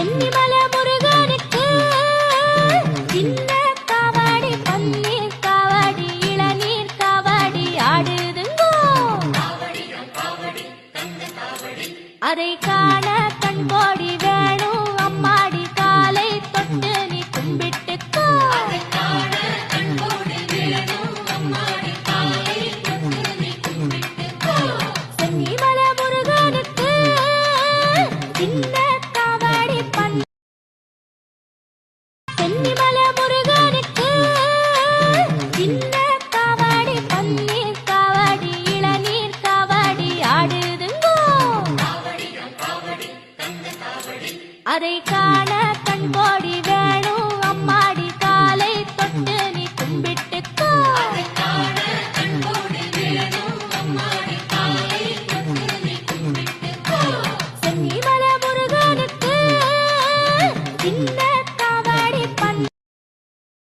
சென்னிமல முருகனுக்கு சின்ன காவடி பன்னீர் காவடி இளநீர் காவடி ஆடுதுங்கோ அதை காண கண்கோடி வேணும் அம்மாடி காலை தொட்டு நீ கும்பிட்டுக்கோ சென்னிமல முருகனுக்கு சின்ன காவடி சென்னிமல முருகனுக்கு சின்ன காவடி பன்னீர் காவடி இளநீர் காவடி ஆடுதுங்கோ அதை காண கண்கோடி வேணும் அம்மாடி காலை தொட்டு நீ கும்பிட்டுக்கோ சென்னிமல முருகனுக்கு சின்ன